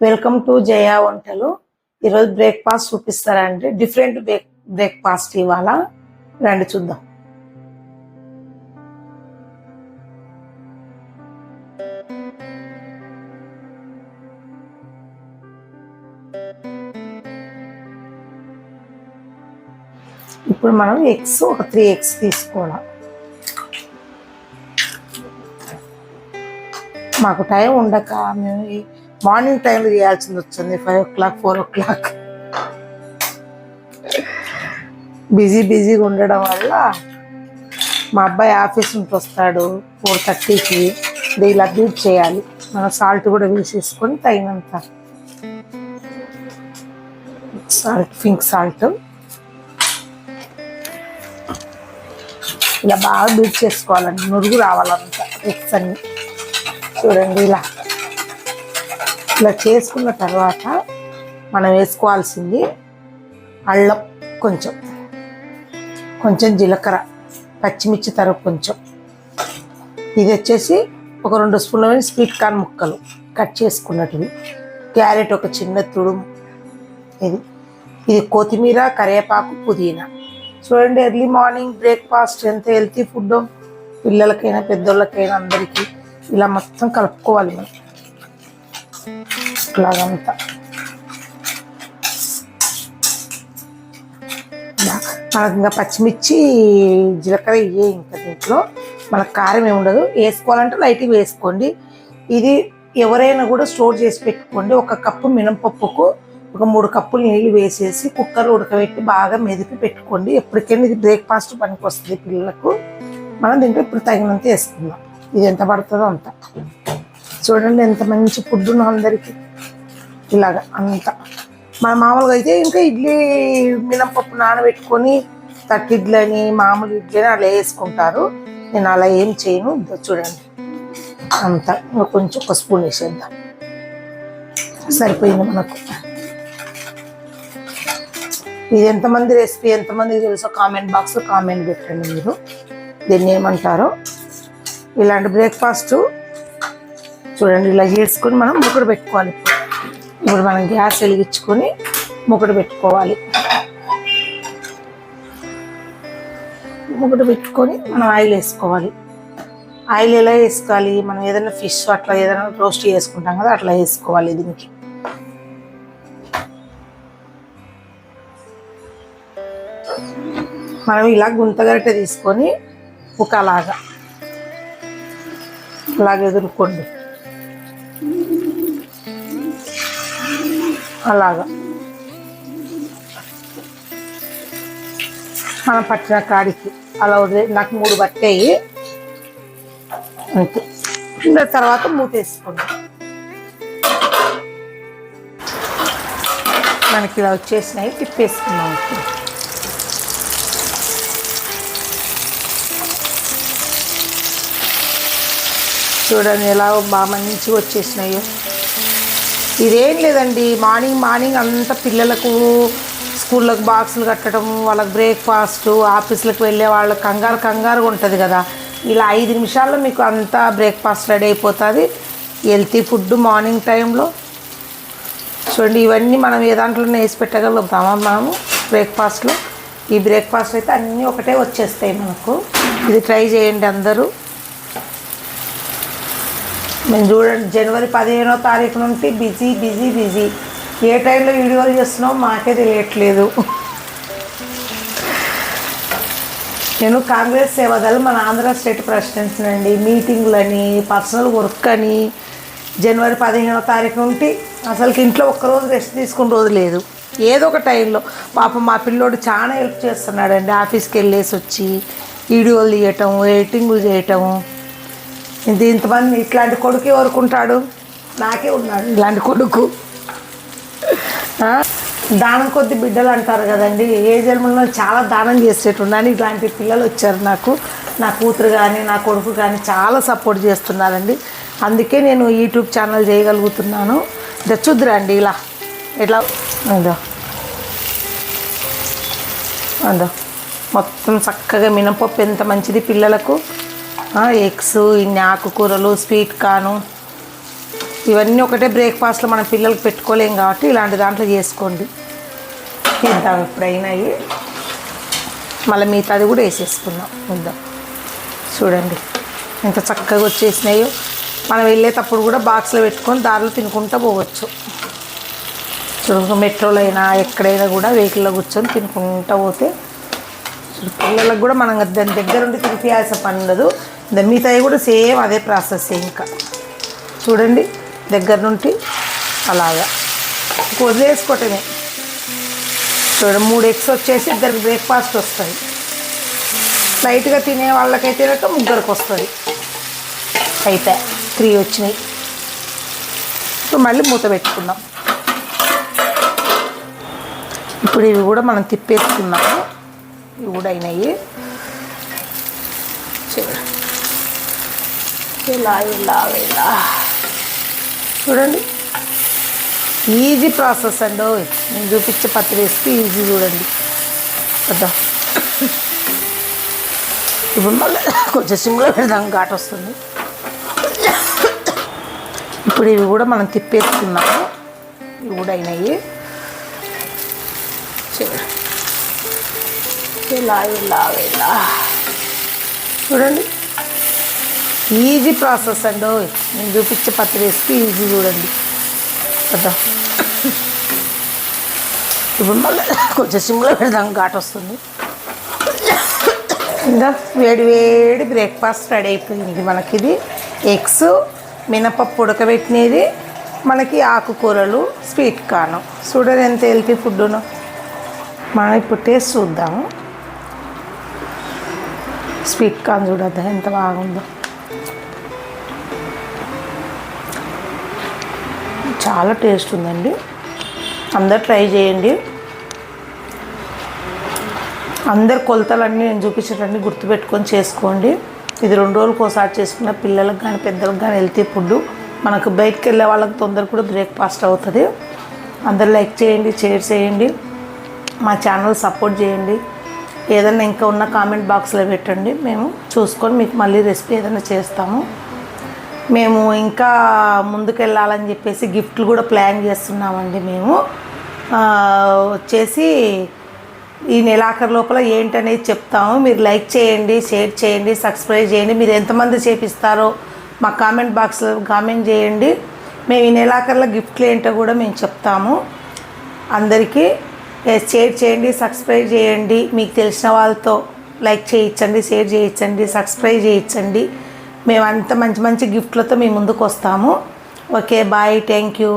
Welcome to జయ వంటలు. ఈరోజు breakfast చూపిస్తారండి. డిఫరెంట్ బ్రేక్ఫాస్ట్ ఇవాళ రండి చూద్దాం. ఇప్పుడు మనం ఎగ్స్ ఒక 3 ఎగ్స్ తీసుకోవాలి. మాకు టైం ఉండక మేము మార్నింగ్ టైంలో చేయాల్సింది వచ్చింది. 5 o'clock 4 o'clock బిజీగా ఉండడం వల్ల మా అబ్బాయి ఆఫీస్ నుంచి వస్తాడు 4:30కి. ఇలా బీట్ చేయాలి. మనం సాల్ట్ కూడా వేసేసుకొని తగినంత సాల్ట్, పింక్ సాల్ట్ ఇలా బాగా బీట్ చేసుకోవాలండి. నురుగు రావాలంట ఎగ్స్ అన్ని. చూడండి ఇలా చేసుకున్న తర్వాత మనం వేసుకోవాల్సింది అల్లం, కొంచెం జీలకర్ర, పచ్చిమిర్చి తరుగు కొంచెం. ఇది వచ్చేసి ఒక 2 స్పూన్ల స్వీట్ కార్న్ ముక్కలు కట్ చేసుకున్నట్టువి, క్యారెట్ ఒక చిన్న తుడుము, ఇది కొత్తిమీర, కరివేపాకు, పుదీనా. చూడండి ఎర్లీ మార్నింగ్ బ్రేక్ఫాస్ట్ ఎంత హెల్తీ ఫుడ్. పిల్లలకైనా పెద్దోళ్ళకైనా అందరికీ ఇలా మొత్తం కలుపుకోవాలి మనం ఇలాగంతా. మనకు ఇంకా పచ్చిమిర్చి, జీలకర్ర ఇవే. ఇంకా దీంట్లో మనకు కారం ఏమి ఉండదు. వేసుకోవాలంటే లైట్గా వేసుకోండి. ఇది ఎవరైనా కూడా స్టోర్ చేసి పెట్టుకోండి. 1 కప్పు మినపప్పుకు ఒక 3 కప్పులు నీళ్ళు వేసేసి కుక్కర్లో ఉడకబెట్టి బాగా మెదిపి పెట్టుకోండి. ఎప్పటికైనా ఇది బ్రేక్ఫాస్ట్ పనికి వస్తుంది పిల్లలకు. మనం దీంట్లో ఇప్పుడు తగినంత వేసుకుందాం. ఇది ఎంత పడుతుందో అంత. చూడండి ఎంత మంచి ఫుడ్ ఉన్నో అందరికీ. ఇలాగ అంతా మన మామూలుగా అయితే ఇంకా ఇడ్లీ మినపప్పు నానబెట్టుకొని తట్టిడ్లు అని మామూలు ఇడ్లీ అని అలా వేసుకుంటారు. నేను అలా ఏం చేయను. చూడండి అంతా కొంచెం 1 స్పూన్ వేసేద్దాం. సరిపోయింది మనకు. ఇది ఎంతమంది రెసిపీ ఎంతమందికి తెలుసో కామెంట్ బాక్స్లో కామెంట్ పెట్టండి మీరు దీన్ని ఏమంటారో. ఇలాంటి బ్రేక్ఫాస్ట్ చూడండి ఇలా చేసుకొని మనం ముక్కడు పెట్టుకోవాలి. ఇప్పుడు మనం గ్యాస్ వెలిగించుకొని ముక్కడు పెట్టుకోవాలి. ముక్కడు పెట్టుకొని మనం ఆయిల్ వేసుకోవాలి. ఆయిల్ ఎలా వేసుకోవాలి? మనం ఏదైనా ఫిష్ అట్లా ఏదైనా రోస్ట్ చేసుకుంటాం కదా, అట్లా వేసుకోవాలి. దీనికి మనం ఇలా గుంతగరిటె తీసుకొని ఒక అలాగా ఎదుర్కోండి. అలాగా మనం పట్టిన కాడికి అలా వదిలే. నాకు 3 పట్టాయి అంతే. తర్వాత మూతేసుకోండి. మనకి ఇలా వచ్చేసినాయి. తిప్పేసుకున్నాం. చూడండి ఎలా బాగా మంచిగా వచ్చేసినాయో. ఇదేం లేదండి, మార్నింగ్ అంతా పిల్లలకు స్కూళ్ళకు బాక్సులు కట్టడం, వాళ్ళకి బ్రేక్ఫాస్ట్, ఆఫీసులకు వెళ్ళే వాళ్ళకి కంగారుగా ఉంటుంది కదా. ఇలా 5 నిమిషాల్లో మీకు అంతా బ్రేక్ఫాస్ట్ రెడీ అయిపోతుంది. హెల్తీ ఫుడ్ మార్నింగ్ టైంలో. చూడండి ఇవన్నీ మనం ఏ దాంట్లోనే వేసి పెట్టగలుగుతామా మనము బ్రేక్ఫాస్ట్లో. ఈ బ్రేక్ఫాస్ట్ అయితే అన్నీ ఒకటే వచ్చేస్తాయి మనకు. ఇది ట్రై చేయండి అందరూ. మేము చూడండి జనవరి 15వ తారీఖు నుండి బిజీ. ఏ టైంలో వీడియోలు చేస్తున్నామో మాకే తెలియట్లేదు. నేను కాంగ్రెస్ సేవాదళం మన ఆంధ్ర స్టేట్ ప్రెసిడెంట్ అండి. మీటింగ్లని, పర్సనల్ వర్క్ అని జనవరి 15వ తారీఖు నుండి అసలుకి ఇంట్లో ఒక్కరోజు రెస్ట్ తీసుకున్న రోజు లేదు. ఏదో ఒక టైంలో పాపం మా పిల్లోడు చాలా హెల్ప్ చేస్తున్నాడండి. ఆఫీస్కి వెళ్ళేసి వచ్చి వీడియోలు తీయటం, ఎడిటింగ్లు చేయటము. ఇంతమంది ఇట్లాంటి కొడుకు ఎవరుకుంటాడు? నాకే ఉన్నాడు ఇలాంటి కొడుకు. దానం కొద్ది బిడ్డలు అంటారు కదండి. ఏ జన్మలో చాలా దానం చేసేట్టున్నాను. ఇట్లాంటి పిల్లలు వచ్చారు నాకు. నా కూతురు కానీ నా కొడుకు కానీ చాలా సపోర్ట్ చేస్తున్నారండి. అందుకే నేను యూట్యూబ్ ఛానల్ చేయగలుగుతున్నాను. చూద్దురండి ఇలా ఎట్లా అందో మొత్తం చక్కగా. మినపప్పు ఎంత మంచిది పిల్లలకు. ఎగ్స్, ఇన్ని ఆకుకూరలు, స్వీట్ కార్న్ ఇవన్నీ ఒకటే బ్రేక్ఫాస్ట్లో మనం పిల్లలకి పెట్టుకోలేం కాబట్టి ఇలాంటి దాంట్లో చేసుకోండి. ఇద్దాం ఇప్పుడైనా మళ్ళీ మిగతాది కూడా వేసేసుకుందాం. ఇద్దాం చూడండి ఎంత చక్కగా వచ్చేసినాయో. మనం వెళ్ళేటప్పుడు కూడా బాక్స్లో పెట్టుకొని దారిలో తినుకుంటూ పోవచ్చు. చూడు మెట్రోలో అయినా ఎక్కడైనా కూడా వెహికల్లో కూర్చొని తినుకుంటూ పోతే పిల్లలకు కూడా మనం దాని దగ్గర ఉండి తినిపించాల్సిన పని ఉండదు. మిగతాయి కూడా సేమ్ అదే ప్రాసెస్. ఇంకా చూడండి దగ్గర నుండి అలాగా వదిలేసుకోవటమే. చూడండి 3 ఎగ్స్ వచ్చేసి 2 బ్రేక్ఫాస్ట్ వస్తుంది. లైట్గా తినే వాళ్ళకైతే ముగ్గురికి వస్తుంది. అయితే 3 వచ్చినాయి. ఇప్పుడు మళ్ళీ మూత పెట్టుకుందాం. ఇప్పుడు ఇవి కూడా మనం తిప్పేసుకున్నాము. ఇవి కూడా అయినాయి. ఇలా ఇలా ఇలా చూడండి ఈజీ ప్రాసెస్ అండి. నేను చూపించే పత్తి రెసిపీ ఈజీ చూడండి కదా. ఇప్పుడు మళ్ళీ కొంచెం సిమ్లో పెడదాం, ఘాటు వస్తుంది. ఇప్పుడు ఇవి కూడా మనం తిప్పేసుకున్నాము. ఇవి కూడా అయినాయి. ఇలా ఇలా ఇలా చూడండి ఈజీ ప్రాసెస్ అండి. నేను చూపించే పత్తి రెసిపీ ఈజీ చూడండి కదా. ఇప్పుడు మళ్ళీ కొంచెం సిమ్లో పెడదాం, ఘాటు వస్తుంది. ఇంకా వేడి వేడి బ్రేక్ఫాస్ట్ రెడీ అయిపోయింది మనకి. ఇది ఎగ్స్, మినపప్పు ఉడకబెట్టినది, మనకి ఆకుకూరలు, స్వీట్ కార్న్. చూడండి ఎంత హెల్తీ ఫుడ్ను. మనం ఇప్పుడు టేస్ట్ చూద్దాము. స్వీట్ కార్న్ చూడద్దా ఎంత బాగుందో. చాలా టేస్ట్ ఉందండి. అందరు ట్రై చేయండి. అందరు కొలతలన్నీ నేను చూపించేటన్నీ గుర్తుపెట్టుకొని చేసుకోండి. ఇది 2 రోజులకు ఒకసారి చేసుకున్న పిల్లలకు కానీ పెద్దలకు కానీ హెల్తీ ఫుడ్. మనకు బయటకు వెళ్ళే వాళ్ళకి తొందర కూడా బ్రేక్ఫాస్ట్ అవుతుంది. అందరు లైక్ చేయండి, షేర్ చేయండి, మా ఛానల్ సపోర్ట్ చేయండి. ఏదైనా ఇంకా ఉన్న కామెంట్ బాక్స్లో పెట్టండి. మేము చూసుకొని మీకు మళ్ళీ రెసిపీ ఏదైనా చేస్తాము. మేము ఇంకా ముందుకెళ్ళాలని చెప్పేసి గిఫ్ట్లు కూడా ప్లాన్ చేస్తున్నామండి. మేము వచ్చేసి ఈ నెలాఖరు లోపల ఏంటనేది చెప్తాము. మీరు లైక్ చేయండి, షేర్ చేయండి, సబ్స్క్రైబ్ చేయండి. మీరు ఎంతమంది చేపిస్తారో మా కామెంట్ బాక్స్లో కామెంట్ చేయండి. మేము ఈ నెలాఖరులో గిఫ్ట్లు ఏంటో కూడా మేము చెప్తాము. అందరికీ షేర్ చేయండి, సబ్స్క్రైబ్ చేయండి. మీకు తెలిసిన వాళ్ళతో లైక్ చేయించండి, షేర్ చేయించండి, సబ్స్క్రైబ్ చేయించండి. మేము అంత మంచి మంచి గిఫ్ట్లతో మీ ముందుకు వస్తాము. Okay bye, thank you.